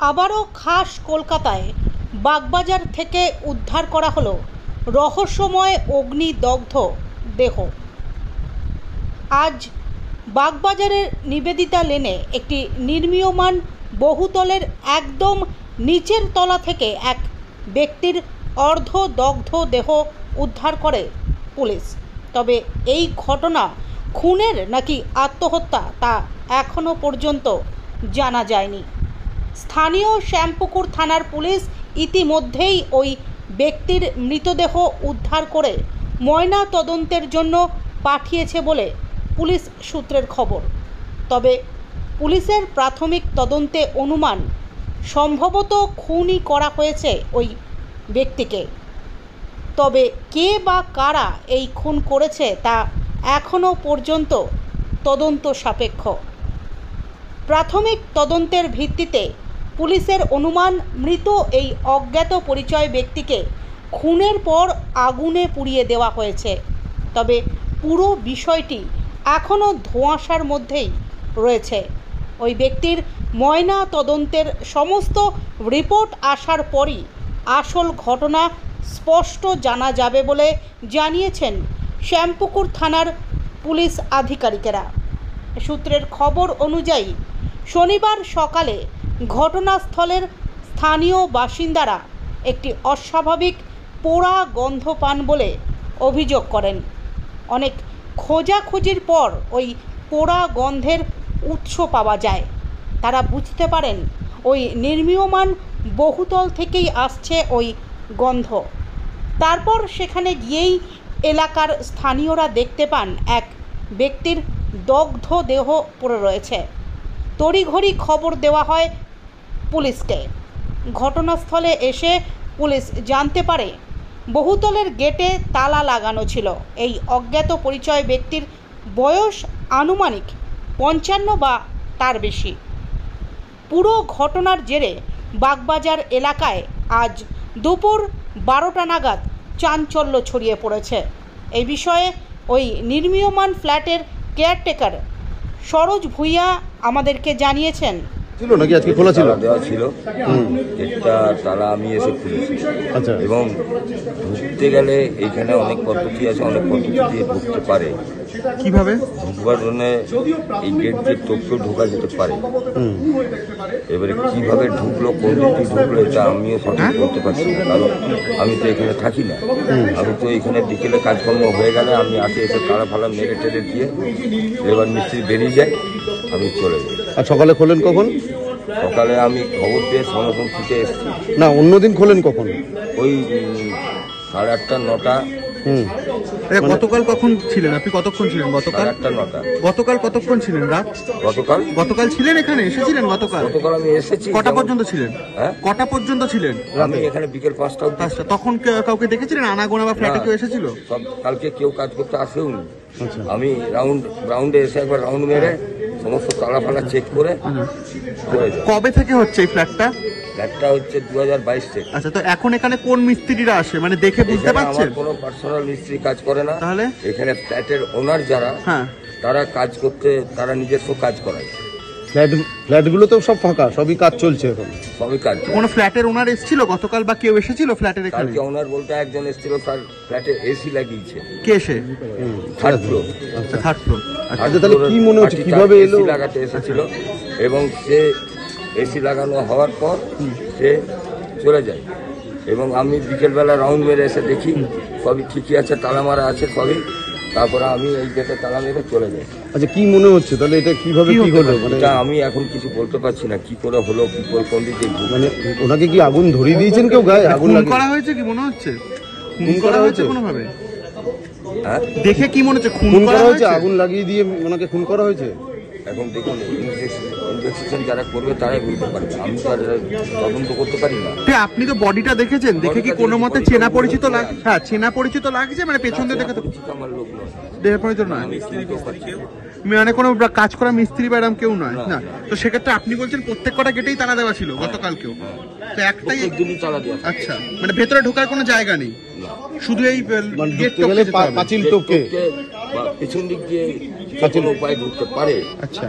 আবারও খাস কলকাতায় বাগবাজার থেকে উদ্ধার করা হলো রহস্যময় অগ্নিদগ্ধ দেহ। আজ বাগবাজারের নিবেদিতা লেনে একটি নির্মীয়মান বহুতলের একদম নিচের তলা থেকে এক ব্যক্তির অর্ধদগ্ধ দেহ উদ্ধার করে পুলিশ। তবে এই ঘটনা খুনের নাকি আত্মহত্যা তা এখনও পর্যন্ত জানা যায়নি। স্থানীয় শ্যামপুকুর থানার পুলিশ ইতিমধ্যেই ওই ব্যক্তির মৃতদেহ উদ্ধার করে ময়না তদন্তের জন্য পাঠিয়েছে বলে পুলিশ সূত্রের খবর। তবে পুলিশের প্রাথমিক তদন্তে অনুমান সম্ভবত খুনই করা হয়েছে ওই ব্যক্তিকে। তবে কে বা কারা এই খুন করেছে তা এখনও পর্যন্ত তদন্ত সাপেক্ষ। প্রাথমিক তদন্তের ভিত্তিতে পুলিশের অনুমান মৃত এই অজ্ঞাত পরিচয় ব্যক্তিকে খুনের পর আগুনে পুড়িয়ে দেওয়া হয়েছে। তবে পুরো বিষয়টি এখনও ধোঁয়াশার মধ্যেই রয়েছে। ওই ব্যক্তির ময়না তদন্তের সমস্ত রিপোর্ট আসার পরই আসল ঘটনা স্পষ্ট জানা যাবে বলে জানিয়েছেন শ্যামপুকুর থানার পুলিশ আধিকারিকেরা। সূত্রের খবর অনুযায়ী শনিবার সকালে ঘটনাস্থলের স্থানীয় বাসিন্দারা একটি অস্বাভাবিক পোড়া গন্ধ পান বলে অভিযোগ করেন। অনেক খোঁজাখুঁজির পর ওই পোড়া গন্ধের উৎস পাওয়া যায়। তারা বুঝতে পারেন ওই নির্মীয়মান বহুতল থেকেই আসছে ওই গন্ধ। তারপর সেখানে গিয়েই এলাকার স্থানীয়রা দেখতে পান এক ব্যক্তির দগ্ধ দেহ পড়ে রয়েছে। তড়িঘড়ি খবর দেওয়া হয় পুলিশকে। ঘটনাস্থলে এসে পুলিশ জানতে পারে বহুতলের গেটে তালা লাগানো ছিল। এই অজ্ঞাত পরিচয় ব্যক্তির বয়স আনুমানিক 55 বা তার বেশি। পুরো ঘটনার জেরে বাগবাজার এলাকায় আজ দুপুর 12টা নাগাদ চাঞ্চল্য ছড়িয়ে পড়েছে। এই বিষয়ে ওই নির্মীয়মান ফ্ল্যাটের কেয়ারটেকার সরোজ ভূঁইয়া আমাদেরকে জানিয়েছেন, ছিল নাকি আজকে খোলা ছিল? দেওয়া ছিল, একটা তালা আমি এসে খুলেছি। আচ্ছা। এবং ঢুকতে গেলে এইখানে অনেক পদ্ধতি আছে, অনেক পদ্ধতি দিয়ে ঢুকতে পারে। কিভাবে ঢুকবার জন্য এই গেট দিয়ে টোপকেও ঢোকা যেতে পারে। এবারে কিভাবে ঢুকলো, কোন দিক ঢুকলো এটা আমিও সঠিক করতে পারছি না, কারণ আমি তো এখানে থাকি না। আমি তো এখানে বিকেলে কাজকর্ম হয়ে গেলে আমি আসে এসে তালা ফালা মেরে টেরে দিয়ে এবার মিস্ত্রি বেরিয়ে যায়, আমি চলে যাই। আর সকালে খোলেন কখন? সকালে আমি খবর পেয়ে সঙ্গে সঙ্গে ছুটে এসেছি। না, অন্যদিন খোলেন কখন? ওই 8:30 9টা। গতকাল কখন ছিলেন আপনি? কতক্ষণ ছিলেন গতকাল? 8:30 9টা। গতকাল কতক্ষণ ছিলেন? রাত গতকাল ছিলেন এখানে? এসেছিলেন গতকাল? গতকাল আমি এসেছি। কটা পর্যন্ত ছিলেন? হ্যাঁ, কটা পর্যন্ত ছিলেন? আমি এখানে বিকেল 5টা অবধি। তখন কাউকে দেখেছিলেন? আনাগোনা বা ফ্ল্যাটে কেউ এসেছিল? সব কালকে কেউ কাজ করতে আসেও নি। আমি রাউন্ডে এসে একবার রাউন্ড মেরে সমস্ত তালা ফালা চেক করে চলে যাই। কবে থেকে হচ্ছে এই ফ্ল্যাটটা? ফ্ল্যাটটা হচ্ছে 2022 থেকে। আচ্ছা, তো এখন এখানে কোন মিস্ত্রিরা আসে, মানে দেখে বুঝতে পারছেন? আমার কোনো পার্সোনাল মিস্ত্রি কাজ করে না। তাহলে এখানে ফ্ল্যাটের ওনার যারা, হ্যাঁ, তারা কাজ করতে, তারা নিজস্ব কাজ করায়। ফ্ল্যাটগুলো তো সব ফাঁকা, সবই কাজ চলছে এখন, সবই কাজ। কোন ফ্ল্যাটের ওনার এসেছিল গতকাল বা কেউ এসেছিল ফ্ল্যাটের এখানে? কালকে ওনার বলতে একজন এসেছিল, তার ফ্ল্যাটে এসি লাগিয়েছে। কে সে? Third floor. Third floor. আচ্ছা, তাহলে কি মনে হচ্ছে কিভাবে এলো? এসি লাগাতে এসেছিল এবং সে এসি লাগানো হওয়ার পর সে চলে যায়। এবং আমি বিকেলবেলা রাউন্ড মেরে এসে দেখি সবই ঠিকই আছে, তালা মারা আছে সবই। তারপরে আমি এই গেটে তালা মেরে চলে যাই। আচ্ছা, কি মনে হচ্ছে তাহলে এটা কিভাবে কি হলো? মানে এটা আমি এখন কিছু বলতে পারছি না, কি করে হলো, কি করে কোন দিকে। মানে ওনাকে কি আগুন ধরিয়ে দিয়েছেন কেউ? গায়ে আগুন করা হয়েছে কি মনে হচ্ছে? খুন করা হয়েছে কোনোভাবে? হ্যাঁ, দেখে কি মনে হচ্ছে খুন করা হয়েছে? আগুন লাগিয়ে দিয়ে ওনাকে খুন করা হয়েছে? এখন দেখুন, ইনভেস্টিগেশন যারা করবে তারাই বলতে পারবে, আমি তো আর তদন্ত করতে পারি না। আপনি তো বডিটা দেখেছেন, দেখে কি কোনো মতে চেনা পরিচিত লাগে? হ্যাঁ, চেনা পরিচিত লাগছে, মানে পেছন দিয়ে দেখে তো আমার লোক নয়, দেহের পরিচিত নয়, মানে কোনো কাজ করা মিস্ত্রি বা এরকম কেউ নয় না। তো সেক্ষেত্রে আপনি বলছেন প্রত্যেক কটা গেটেই তালা দেওয়া ছিল গতকালকেও? তো একটাই একদিনই তালা দেওয়া। আচ্ছা, মানে ভেতরে ঢোকার কোনো জায়গা নেই, শুধু এই গেট পাঁচিল টপকে পেছন দিক দিয়ে উপায় ঢুকতে পারে। আচ্ছা।